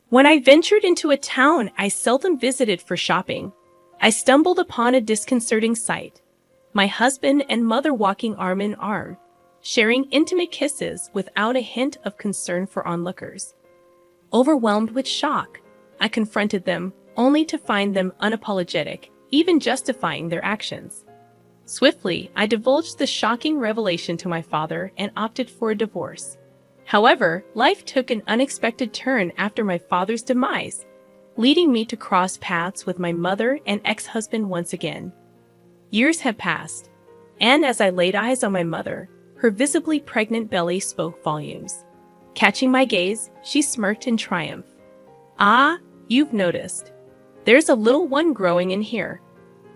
When I ventured into a town I seldom visited for shopping, I stumbled upon a disconcerting sight. My husband and mother walking arm in arm, sharing intimate kisses without a hint of concern for onlookers. Overwhelmed with shock, I confronted them, only to find them unapologetic, even justifying their actions. Swiftly, I divulged the shocking revelation to my father and opted for a divorce. However, life took an unexpected turn after my father's demise, leading me to cross paths with my mother and ex-husband once again. Years had passed, and as I laid eyes on my mother, her visibly pregnant belly spoke volumes. Catching my gaze, she smirked in triumph. "Ah, you've noticed. There's a little one growing in here.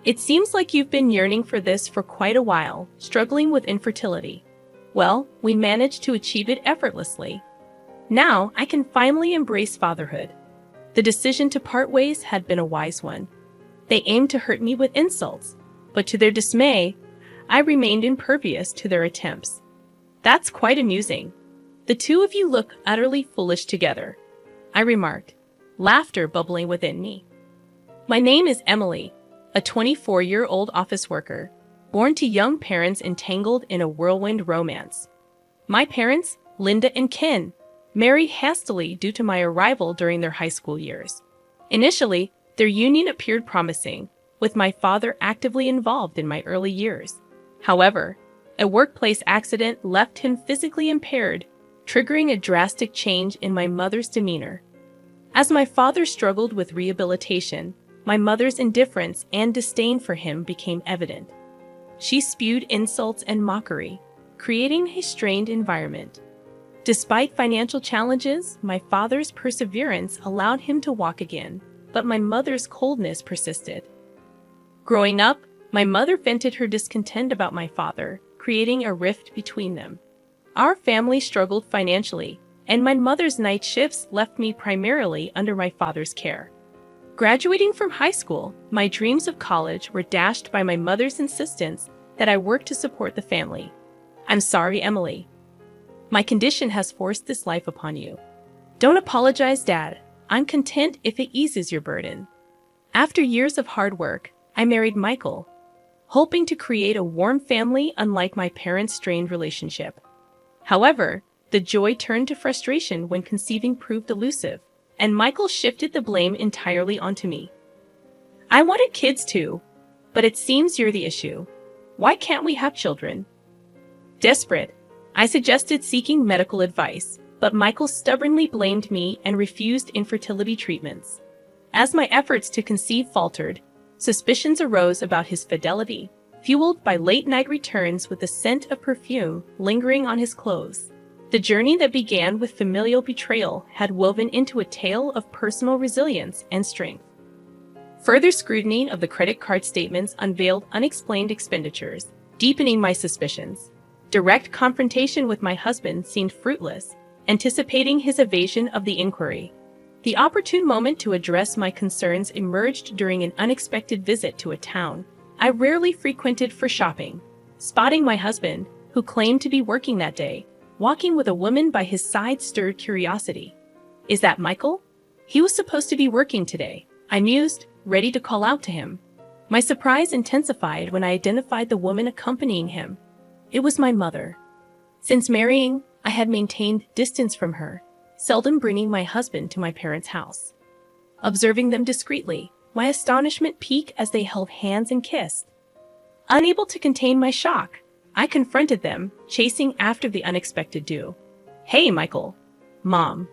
It seems like you've been yearning for this for quite a while, struggling with infertility. Well, we managed to achieve it effortlessly. Now I can finally embrace fatherhood." The decision to part ways had been a wise one. They aimed to hurt me with insults, but to their dismay, I remained impervious to their attempts. "That's quite amusing. The two of you look utterly foolish together," I remarked, laughter bubbling within me. My name is Emily, a 24-year-old office worker, born to young parents entangled in a whirlwind romance. My parents, Linda and Ken, married hastily due to my arrival during their high school years. Initially, their union appeared promising, with my father actively involved in my early years. However, a workplace accident left him physically impaired, triggering a drastic change in my mother's demeanor. As my father struggled with rehabilitation, my mother's indifference and disdain for him became evident. She spewed insults and mockery, creating a strained environment. Despite financial challenges, my father's perseverance allowed him to walk again, but my mother's coldness persisted. Growing up, my mother vented her discontent about my father, creating a rift between them. Our family struggled financially, and my mother's night shifts left me primarily under my father's care. Graduating from high school, my dreams of college were dashed by my mother's insistence that I work to support the family. "I'm sorry, Emily. My condition has forced this life upon you. Don't apologize, Dad. I'm content if it eases your burden." After years of hard work, I married Michael, hoping to create a warm family unlike my parents' strained relationship. However, the joy turned to frustration when conceiving proved elusive, and Michael shifted the blame entirely onto me. "I wanted kids too, but it seems you're the issue. Why can't we have children?" Desperate, I suggested seeking medical advice, but Michael stubbornly blamed me and refused infertility treatments. As my efforts to conceive faltered, suspicions arose about his fidelity, fueled by late-night returns with the scent of perfume lingering on his clothes. The journey that began with familial betrayal had woven into a tale of personal resilience and strength. Further scrutiny of the credit card statements unveiled unexplained expenditures, deepening my suspicions. Direct confrontation with my husband seemed fruitless, anticipating his evasion of the inquiry. The opportune moment to address my concerns emerged during an unexpected visit to a town I rarely frequented for shopping. Spotting my husband, who claimed to be working that day, walking with a woman by his side stirred curiosity. "Is that Michael? He was supposed to be working today," I mused, ready to call out to him. My surprise intensified when I identified the woman accompanying him. It was my mother. Since marrying, I had maintained distance from her, seldom bringing my husband to my parents' house. Observing them discreetly, my astonishment peaked as they held hands and kissed. Unable to contain my shock, I confronted them, chasing after the unexpected duo. "Hey, Michael. Mom."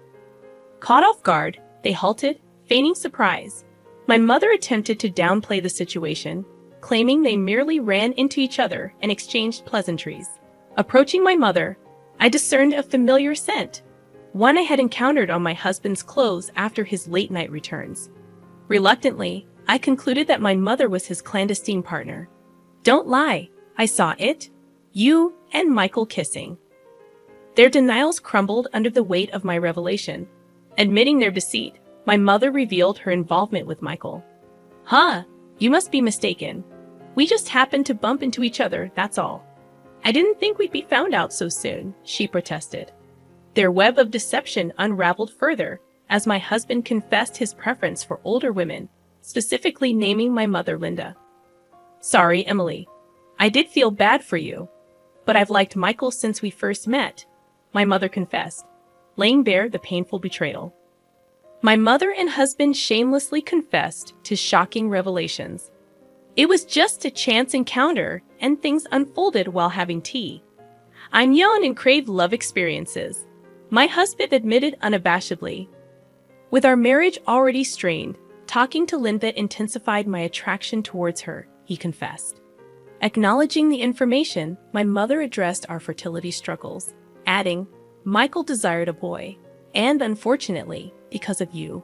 Caught off guard, they halted, feigning surprise. My mother attempted to downplay the situation, claiming they merely ran into each other and exchanged pleasantries. Approaching my mother, I discerned a familiar scent, one I had encountered on my husband's clothes after his late-night returns. Reluctantly, I concluded that my mother was his clandestine partner. "Don't lie, I saw it. You and Michael kissing." Their denials crumbled under the weight of my revelation. Admitting their deceit, my mother revealed her involvement with Michael. "Huh, you must be mistaken. We just happened to bump into each other, that's all. I didn't think we'd be found out so soon," she protested. Their web of deception unraveled further as my husband confessed his preference for older women, specifically naming my mother Linda. Sorry, Emily. I did feel bad for you, but I've liked Michael since we first met, my mother confessed, laying bare the painful betrayal. My mother and husband shamelessly confessed to shocking revelations. It was just a chance encounter, and things unfolded while having tea. I'm young and crave love experiences, my husband admitted unabashedly. With our marriage already strained, talking to Linda intensified my attraction towards her, he confessed. Acknowledging the information, my mother addressed our fertility struggles, adding, Michael desired a boy, and unfortunately, because of you.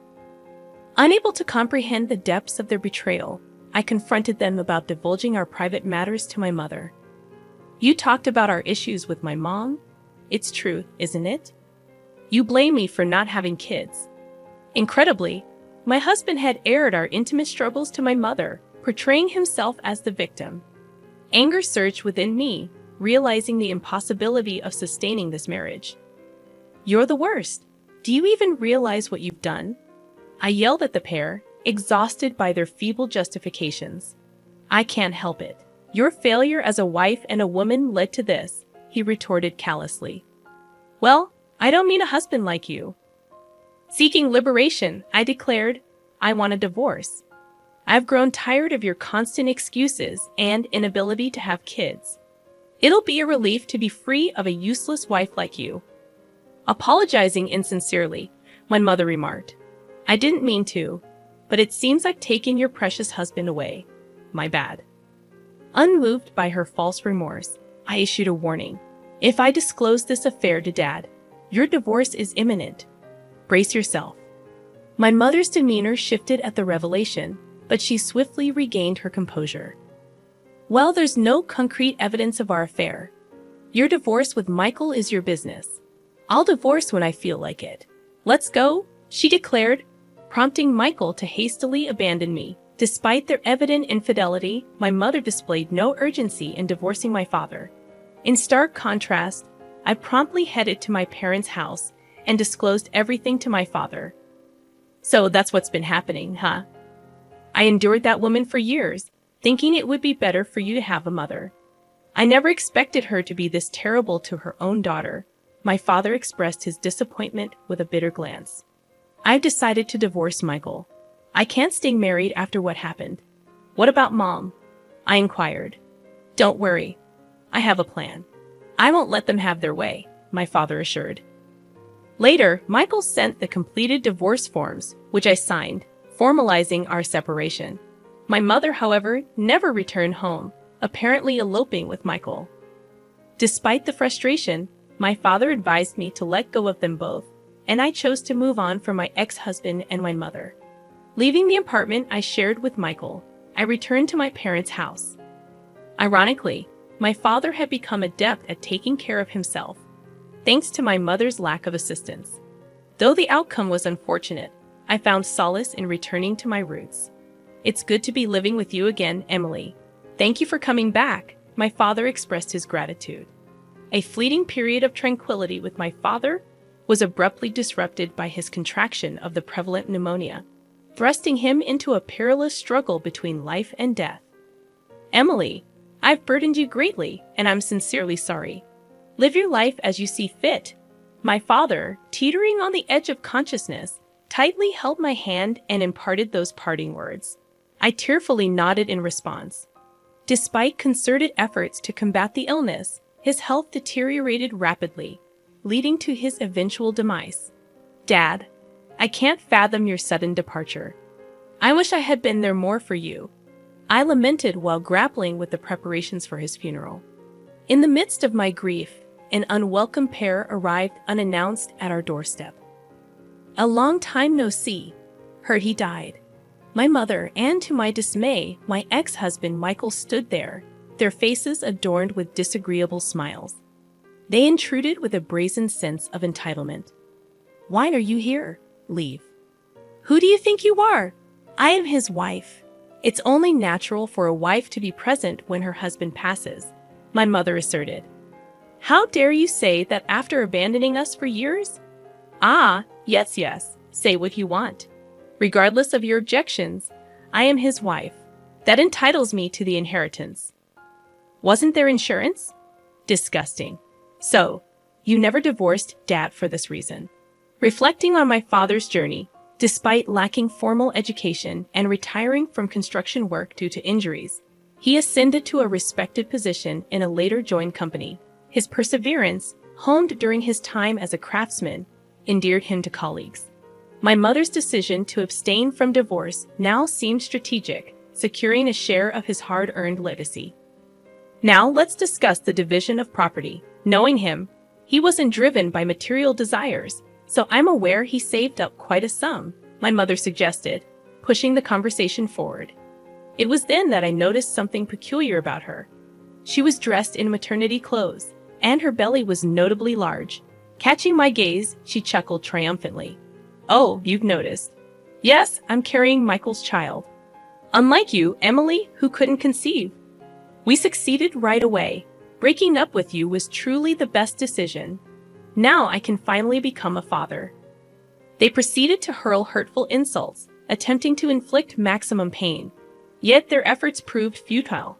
Unable to comprehend the depths of their betrayal, I confronted them about divulging our private matters to my mother. You talked about our issues with my mom? It's true, isn't it? You blame me for not having kids. Incredibly, my husband had aired our intimate struggles to my mother, portraying himself as the victim. Anger surged within me, realizing the impossibility of sustaining this marriage. You're the worst. Do you even realize what you've done? I yelled at the pair, exhausted by their feeble justifications. I can't help it. Your failure as a wife and a woman led to this, he retorted callously. Well, I don't mean a husband like you. Seeking liberation, I declared, I want a divorce. I've grown tired of your constant excuses and inability to have kids. It'll be a relief to be free of a useless wife like you. Apologizing insincerely, my mother remarked, I didn't mean to, but it seems like taking your precious husband away. My bad. Unmoved by her false remorse, I issued a warning. If I disclose this affair to Dad, your divorce is imminent. Brace yourself. My mother's demeanor shifted at the revelation, but she swiftly regained her composure. Well, there's no concrete evidence of our affair. Your divorce with Michael is your business. I'll divorce when I feel like it. Let's go, she declared, prompting Michael to hastily abandon me. Despite their evident infidelity, my mother displayed no urgency in divorcing my father. In stark contrast, I promptly headed to my parents' house and disclosed everything to my father. So that's what's been happening, huh? I endured that woman for years, thinking it would be better for you to have a mother. I never expected her to be this terrible to her own daughter. My father expressed his disappointment with a bitter glance. I've decided to divorce Michael. I can't stay married after what happened. What about Mom? I inquired. Don't worry. I have a plan. I won't let them have their way, my father assured. Later, Michael sent the completed divorce forms, which I signed, formalizing our separation. My mother, however, never returned home, apparently eloping with Michael. Despite the frustration, my father advised me to let go of them both, and I chose to move on from my ex-husband and my mother. Leaving the apartment I shared with Michael, I returned to my parents' house. Ironically, my father had become adept at taking care of himself, thanks to my mother's lack of assistance. Though the outcome was unfortunate, I found solace in returning to my roots. It's good to be living with you again, Emily. Thank you for coming back, my father expressed his gratitude. A fleeting period of tranquility with my father was abruptly disrupted by his contraction of the prevalent pneumonia, thrusting him into a perilous struggle between life and death. Emily, I've burdened you greatly, and I'm sincerely sorry. Live your life as you see fit. My father, teetering on the edge of consciousness, tightly held my hand and imparted those parting words. I tearfully nodded in response. Despite concerted efforts to combat the illness, his health deteriorated rapidly, leading to his eventual demise. Dad, I can't fathom your sudden departure. I wish I had been there more for you. I lamented while grappling with the preparations for his funeral. In the midst of my grief, an unwelcome pair arrived unannounced at our doorstep. A long time no see. Heard he died. My mother, and to my dismay, my ex-husband Michael stood there, their faces adorned with disagreeable smiles. They intruded with a brazen sense of entitlement. Why are you here? Leave. Who do you think you are? I am his wife. It's only natural for a wife to be present when her husband passes, my mother asserted. How dare you say that after abandoning us for years? Ah, yes, Say what you want. Regardless of your objections, I am his wife. That entitles me to the inheritance. Wasn't there insurance? Disgusting. So, you never divorced Dad for this reason. Reflecting on my father's journey, despite lacking formal education and retiring from construction work due to injuries, he ascended to a respected position in a later joined company. His perseverance, honed during his time as a craftsman, endeared him to colleagues. My mother's decision to abstain from divorce now seemed strategic, securing a share of his hard-earned legacy. Now let's discuss the division of property. Knowing him, he wasn't driven by material desires, so I'm aware he saved up quite a sum, my mother suggested, pushing the conversation forward. It was then that I noticed something peculiar about her. She was dressed in maternity clothes, and her belly was notably large. Catching my gaze, she chuckled triumphantly. Oh, you've noticed. Yes, I'm carrying Michael's child. Unlike you, Emily, who couldn't conceive. We succeeded right away. Breaking up with you was truly the best decision. Now I can finally become a father. They proceeded to hurl hurtful insults, attempting to inflict maximum pain. Yet their efforts proved futile.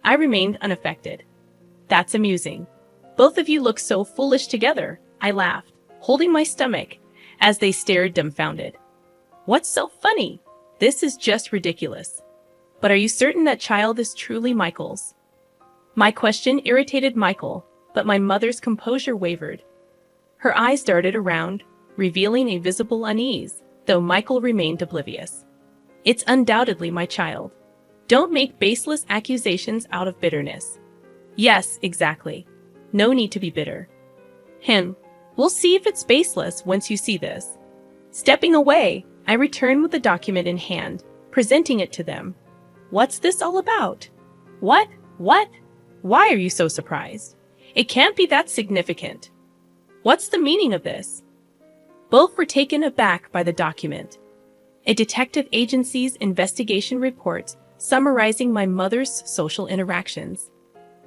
I remained unaffected. That's amusing. Both of you look so foolish together, I laughed, holding my stomach, as they stared dumbfounded. What's so funny? This is just ridiculous. But are you certain that child is truly Michael's? My question irritated Michael, but my mother's composure wavered. Her eyes darted around, revealing a visible unease, though Michael remained oblivious. It's undoubtedly my child. Don't make baseless accusations out of bitterness. Yes, exactly. No need to be bitter. We'll see if it's baseless once you see this. Stepping away, I returned with the document in hand, presenting it to them. What's this all about? What? Why are you so surprised? It can't be that significant. What's the meaning of this? Both were taken aback by the document. A detective agency's investigation report summarizing my mother's social interactions.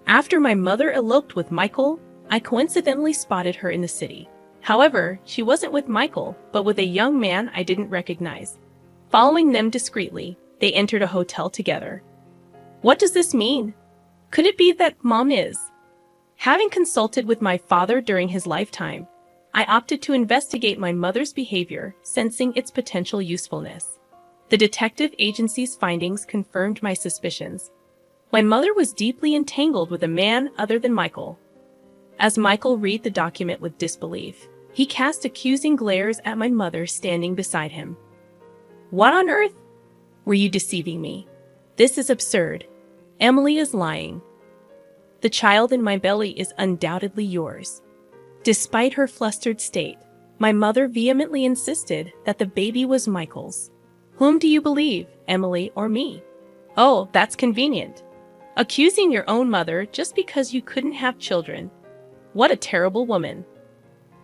After my mother eloped with Michael, I coincidentally spotted her in the city. However, she wasn't with Michael, but with a young man I didn't recognize. Following them discreetly, they entered a hotel together. What does this mean? Could it be that Mom is? Having consulted with my father during his lifetime, I opted to investigate my mother's behavior, sensing its potential usefulness. The detective agency's findings confirmed my suspicions. My mother was deeply entangled with a man other than Michael. As Michael read the document with disbelief, he cast accusing glares at my mother standing beside him. What on earth? Were you deceiving me? This is absurd. Emily is lying. The child in my belly is undoubtedly yours. Despite her flustered state, my mother vehemently insisted that the baby was Michael's. Whom do you believe, Emily or me? Oh, that's convenient. Accusing your own mother just because you couldn't have children. What a terrible woman.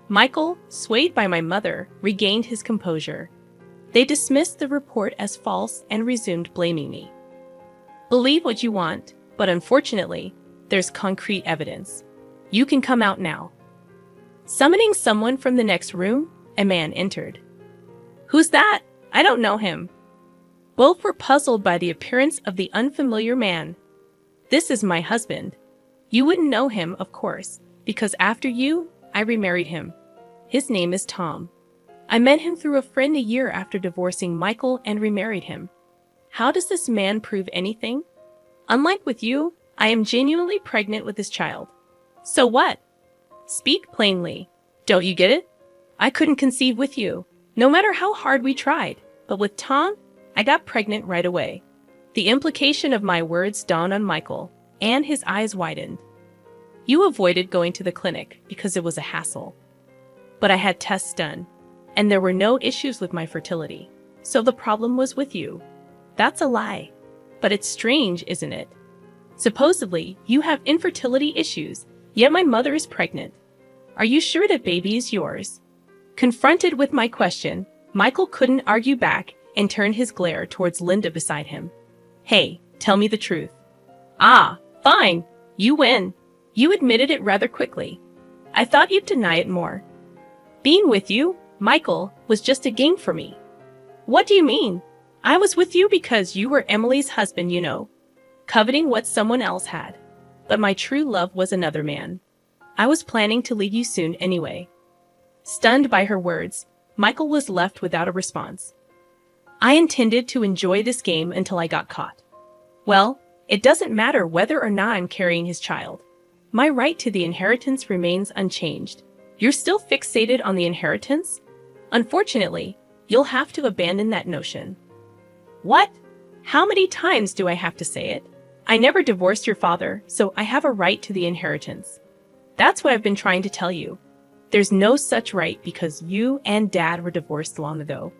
Michael, swayed by my mother, regained his composure. They dismissed the report as false and resumed blaming me. Believe what you want, but unfortunately, there's concrete evidence. You can come out now. Summoning someone from the next room, a man entered. Who's that? I don't know him. Both were puzzled by the appearance of the unfamiliar man. This is my husband. You wouldn't know him, of course, because after you, I remarried him. His name is Tom. I met him through a friend a year after divorcing Michael and remarried him. How does this man prove anything? Unlike with you, I am genuinely pregnant with this child. So what? Speak plainly. Don't you get it? I couldn't conceive with you, no matter how hard we tried, but with Tom, I got pregnant right away. The implication of my words dawned on Michael, and his eyes widened. You avoided going to the clinic because it was a hassle. But I had tests done, and there were no issues with my fertility, so the problem was with you. That's a lie. But it's strange, isn't it? Supposedly, you have infertility issues, yet my mother is pregnant. Are you sure that baby is yours? Confronted with my question, Michael couldn't argue back and turned his glare towards Linda beside him. Hey, tell me the truth. Ah, fine. You win. You admitted it rather quickly. I thought you'd deny it more. Being with you, Michael was just a game for me. What do you mean? I was with you because you were Emily's husband, coveting what someone else had. But my true love was another man. I was planning to leave you soon anyway. Stunned by her words, Michael was left without a response. I intended to enjoy this game until I got caught. Well, it doesn't matter whether or not I'm carrying his child. My right to the inheritance remains unchanged. You're still fixated on the inheritance? Unfortunately, you'll have to abandon that notion. What? How many times do I have to say it? I never divorced your father, so I have a right to the inheritance. That's what I've been trying to tell you. There's no such right because you and Dad were divorced long ago.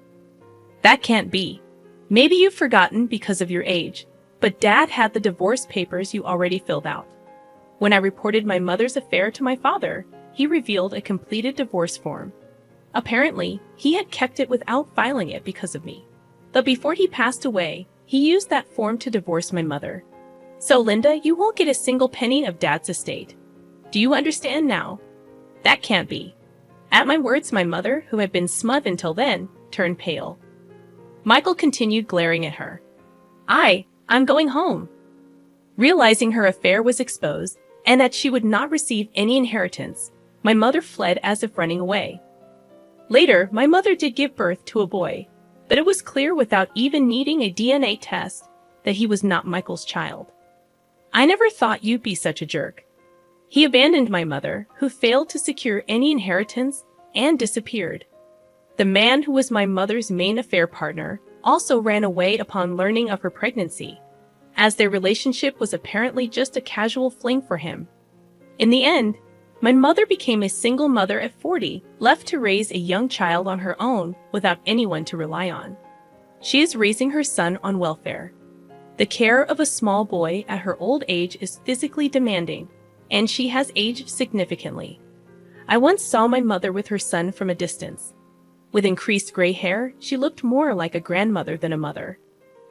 That can't be. Maybe you've forgotten because of your age, but Dad had the divorce papers you already filled out. When I reported my mother's affair to my father, he revealed a completed divorce form. Apparently, he had kept it without filing it because of me. But before he passed away, he used that form to divorce my mother. So Linda, you won't get a single penny of Dad's estate. Do you understand now? That can't be. At my words, my mother, who had been smug until then, turned pale. Michael continued glaring at her. I'm going home. Realizing her affair was exposed and that she would not receive any inheritance, my mother fled as if running away. Later, my mother did give birth to a boy, but it was clear without even needing a DNA test that he was not Michael's child. I never thought you'd be such a jerk. He abandoned my mother, who failed to secure any inheritance, and disappeared. The man who was my mother's main affair partner also ran away upon learning of her pregnancy, as their relationship was apparently just a casual fling for him. In the end, my mother became a single mother at 40, left to raise a young child on her own without anyone to rely on. She is raising her son on welfare. The care of a small boy at her old age is physically demanding, and she has aged significantly. I once saw my mother with her son from a distance. With increased gray hair, she looked more like a grandmother than a mother.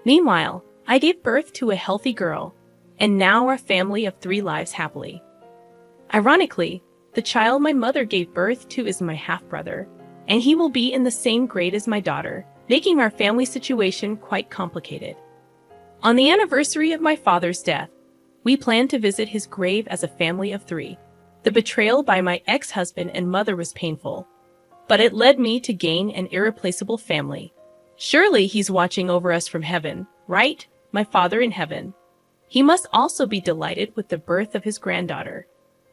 Meanwhile, I gave birth to a healthy girl, and now our family of 3 lives happily. Ironically, the child my mother gave birth to is my half-brother, and he will be in the same grade as my daughter, making our family situation quite complicated. On the anniversary of my father's death, we planned to visit his grave as a family of 3. The betrayal by my ex-husband and mother was painful, but it led me to gain an irreplaceable family. Surely he's watching over us from heaven, right? My father in heaven. He must also be delighted with the birth of his granddaughter.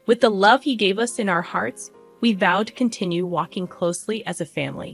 With the love he gave us in our hearts, we vowed to continue walking closely as a family.